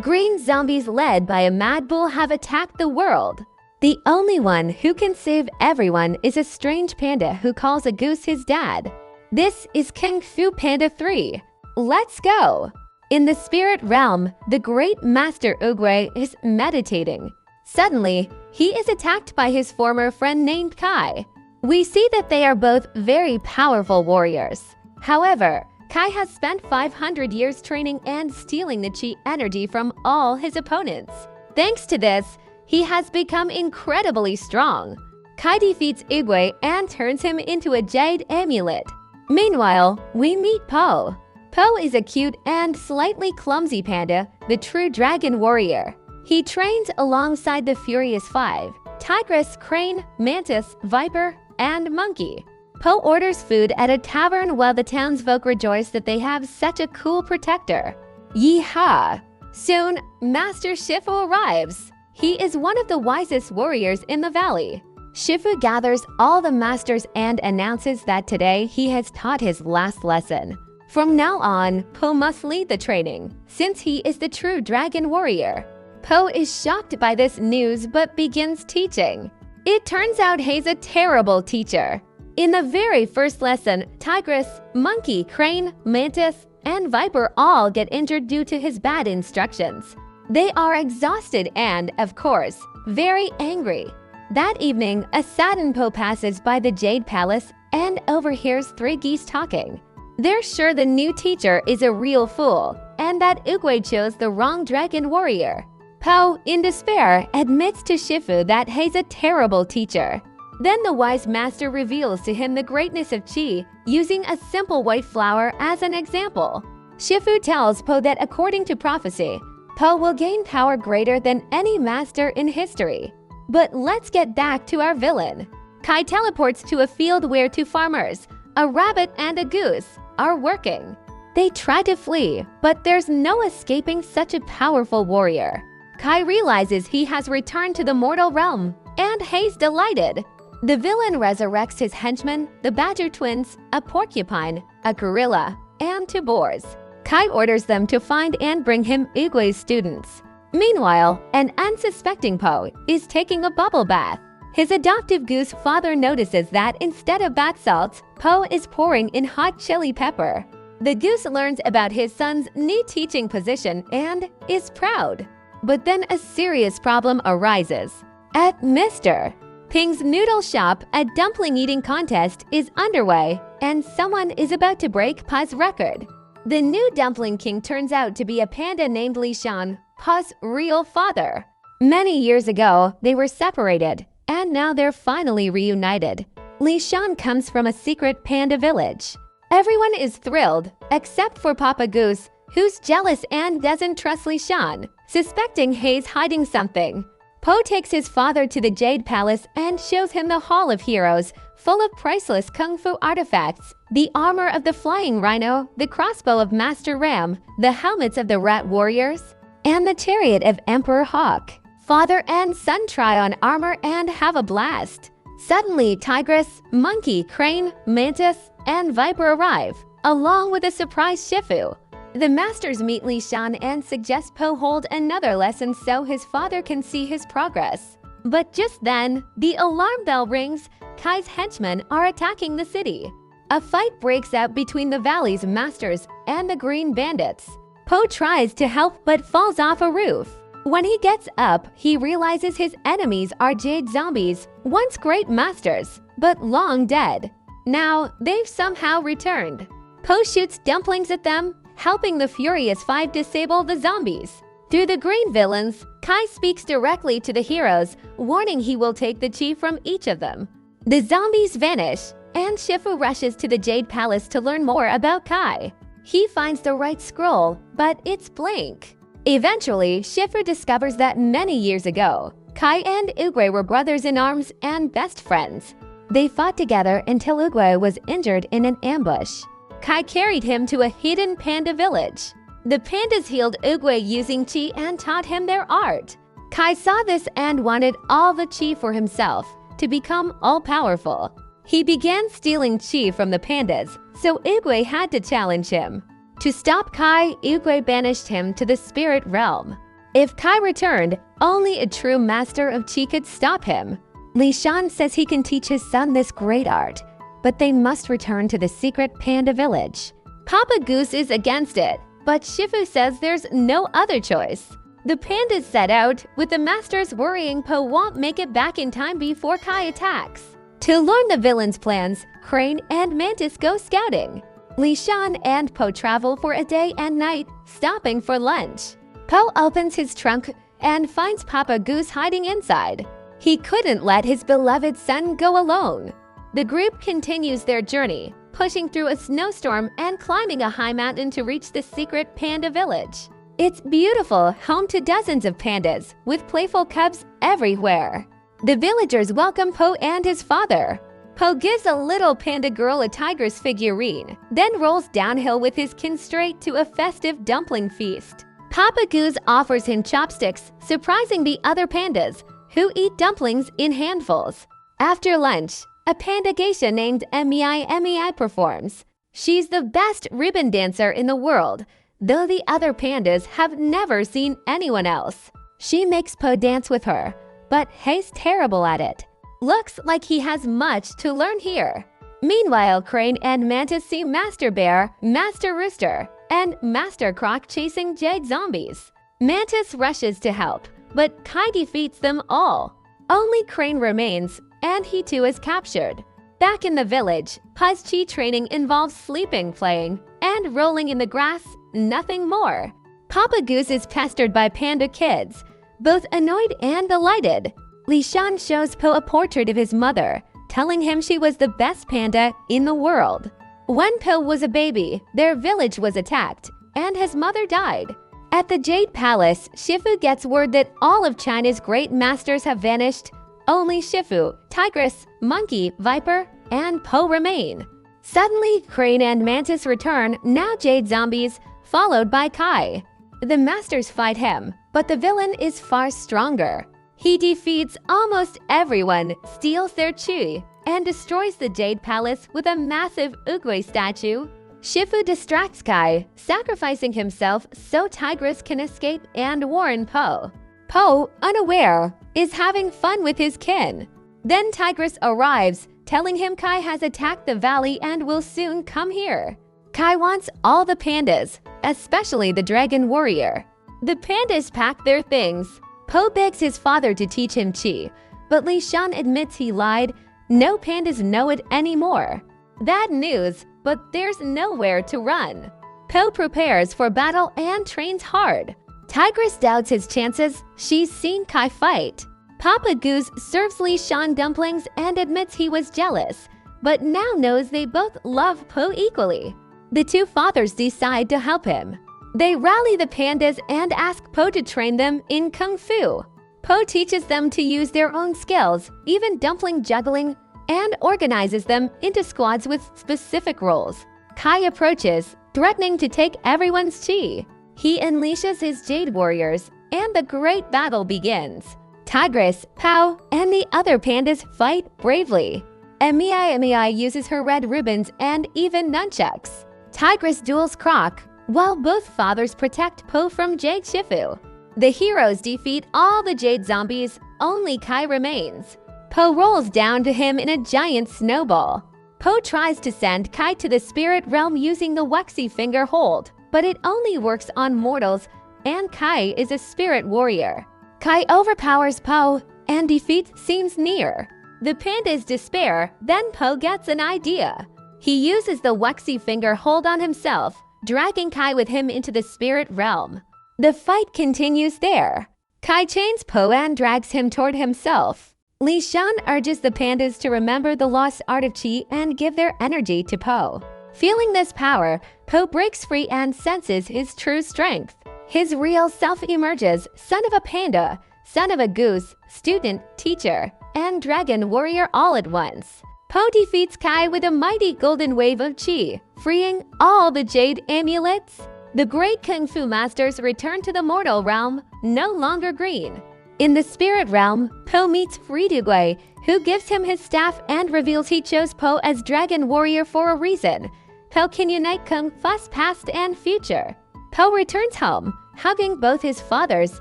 Green zombies led by a mad bull have attacked the world. The only one who can save everyone is a strange panda who calls a goose his dad. This is Kung Fu Panda 3. Let's go! In the spirit realm, the great master Oogway is meditating. Suddenly, he is attacked by his former friend named Kai. We see that they are both very powerful warriors. However, Kai has spent 500 years training and stealing the chi energy from all his opponents. Thanks to this, he has become incredibly strong. Kai defeats Oogway and turns him into a jade amulet. Meanwhile, we meet Po. Po is a cute and slightly clumsy panda, the true dragon warrior. He trains alongside the Furious Five: Tigress, Crane, Mantis, Viper, and Monkey. Po orders food at a tavern while the townsfolk rejoice that they have such a cool protector. Yeehaw! Soon, Master Shifu arrives. He is one of the wisest warriors in the valley. Shifu gathers all the masters and announces that today he has taught his last lesson. From now on, Po must lead the training, since he is the true dragon warrior. Po is shocked by this news but begins teaching. It turns out he's a terrible teacher. In the very first lesson, Tigress, Monkey, Crane, Mantis, and Viper all get injured due to his bad instructions. They are exhausted and, of course, very angry. That evening, a saddened Po passes by the Jade Palace and overhears three geese talking. They're sure the new teacher is a real fool and that Oogway chose the wrong dragon warrior. Po, in despair, admits to Shifu that he's a terrible teacher. Then the wise master reveals to him the greatness of Qi, using a simple white flower as an example. Shifu tells Po that according to prophecy, Po will gain power greater than any master in history. But let's get back to our villain. Kai teleports to a field where two farmers, a rabbit and a goose, are working. They try to flee, but there's no escaping such a powerful warrior. Kai realizes he has returned to the mortal realm, and he's delighted. The villain resurrects his henchmen, the badger twins, a porcupine, a gorilla, and two boars. Kai orders them to find and bring him Oogway's students. Meanwhile, an unsuspecting Po is taking a bubble bath. His adoptive goose father notices that instead of bath salts, Po is pouring in hot chili pepper. The goose learns about his son's new teaching position and is proud. But then a serious problem arises. At Mr. Ping's noodle shop, a dumpling eating contest is underway, and someone is about to break Pa's record. The new dumpling king turns out to be a panda named Li Shan, Pa's real father. Many years ago, they were separated, and now they're finally reunited. Li Shan comes from a secret panda village. Everyone is thrilled, except for Papa Goose, who's jealous and doesn't trust Li Shan, suspecting he's hiding something. Po takes his father to the Jade Palace and shows him the Hall of Heroes, full of priceless kung fu artifacts, the armor of the Flying Rhino, the crossbow of Master Ram, the helmets of the Rat Warriors, and the chariot of Emperor Hawk. Father and son try on armor and have a blast. Suddenly, Tigress, Monkey, Crane, Mantis, and Viper arrive, along with a surprise Shifu. The masters meet Li Shan and suggest Po hold another lesson so his father can see his progress. But just then, the alarm bell rings. Kai's henchmen are attacking the city. A fight breaks out between the valley's masters and the Green Bandits. Po tries to help but falls off a roof. When he gets up, he realizes his enemies are jade zombies, once great masters, but long dead. Now, they've somehow returned. Po shoots dumplings at them, helping the Furious Five disable the zombies. Through the green villains, Kai speaks directly to the heroes, warning he will take the chi from each of them. The zombies vanish, and Shifu rushes to the Jade Palace to learn more about Kai. He finds the right scroll, but it's blank. Eventually, Shifu discovers that many years ago, Kai and Oogway were brothers in arms and best friends. They fought together until Oogway was injured in an ambush. Kai carried him to a hidden panda village. The pandas healed Oogway using chi and taught him their art. Kai saw this and wanted all the chi for himself, to become all-powerful. He began stealing chi from the pandas, so Oogway had to challenge him. To stop Kai, Oogway banished him to the spirit realm. If Kai returned, only a true master of Qi could stop him. Li Shan says he can teach his son this great art, but they must return to the secret panda village. Papa Goose is against it, but Shifu says there's no other choice. The pandas set out, with the masters worrying Po won't make it back in time before Kai attacks. To learn the villain's plans, Crane and Mantis go scouting. Li Shan and Po travel for a day and night, stopping for lunch. Po opens his trunk and finds Papa Goose hiding inside. He couldn't let his beloved son go alone. The group continues their journey, pushing through a snowstorm and climbing a high mountain to reach the secret panda village. It's beautiful, home to dozens of pandas, with playful cubs everywhere. The villagers welcome Po and his father. Po gives a little panda girl a tigress figurine, then rolls downhill with his kin straight to a festive dumpling feast. Papa Goose offers him chopsticks, surprising the other pandas, who eat dumplings in handfuls. After lunch, a panda geisha named Mei performs. She's the best ribbon dancer in the world, though the other pandas have never seen anyone else. She makes Po dance with her, but he's terrible at it. Looks like he has much to learn here. Meanwhile, Crane and Mantis see Master Bear, Master Rooster, and Master Croc chasing jade zombies. Mantis rushes to help, but Kai defeats them all. Only Crane remains, and he too is captured. Back in the village, Pa's Chi training involves sleeping, playing, and rolling in the grass, nothing more. Papa Goose is pestered by panda kids, both annoyed and delighted. Li Shan shows Po a portrait of his mother, telling him she was the best panda in the world. When Po was a baby, their village was attacked, and his mother died. At the Jade Palace, Shifu gets word that all of China's great masters have vanished. Only Shifu, Tigress, Monkey, Viper, and Po remain. Suddenly, Crane and Mantis return, now Jade zombies, followed by Kai. The masters fight him, but the villain is far stronger. He defeats almost everyone, steals their chi, and destroys the Jade Palace with a massive Oogway statue. Shifu distracts Kai, sacrificing himself so Tigress can escape and warn Po. Po, unaware, is having fun with his kin. Then Tigress arrives, telling him Kai has attacked the valley and will soon come here. Kai wants all the pandas, especially the dragon warrior. The pandas pack their things. Po begs his father to teach him Qi, but Li Shan admits he lied. No pandas know it anymore. Bad news, but there's nowhere to run. Po prepares for battle and trains hard. Tigress doubts his chances. She's seen Kai fight. Papa Goose serves Li Shan dumplings and admits he was jealous, but now knows they both love Po equally. The two fathers decide to help him. They rally the pandas and ask Po to train them in Kung Fu. Po teaches them to use their own skills, even dumpling juggling, and organizes them into squads with specific roles. Kai approaches, threatening to take everyone's chi. He unleashes his Jade Warriors, and the great battle begins. Tigress, Pao, and the other pandas fight bravely. Mei uses her red ribbons and even nunchucks. Tigress duels Croc, while both fathers protect Po from Jade Shifu. The heroes defeat all the Jade zombies, only Kai remains. Po rolls down to him in a giant snowball. Po tries to send Kai to the spirit realm using the Wuxi finger hold, but it only works on mortals, and Kai is a spirit warrior. Kai overpowers Po, and defeat seems near. The pandas despair, then Po gets an idea. He uses the Wuxi finger hold on himself, dragging Kai with him into the spirit realm. The fight continues there. Kai chains Po and drags him toward himself. Li Shan urges the pandas to remember the lost art of Qi and give their energy to Po. Feeling this power, Po breaks free and senses his true strength. His real self emerges, son of a panda, son of a goose, student, teacher, and dragon warrior all at once. Po defeats Kai with a mighty golden wave of Qi, freeing all the Jade amulets. The great Kung Fu masters return to the mortal realm, no longer green. In the spirit realm, Po meets Fridugui, who gives him his staff and reveals he chose Po as dragon warrior for a reason. Po can unite Kung Fu's past and future. Po returns home, hugging both his fathers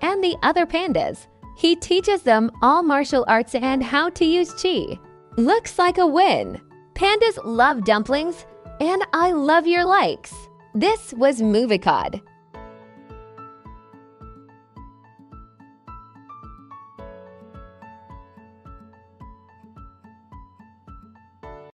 and the other pandas. He teaches them all martial arts and how to use chi. Looks like a win. Pandas love dumplings, and I love your likes. This was Movicod.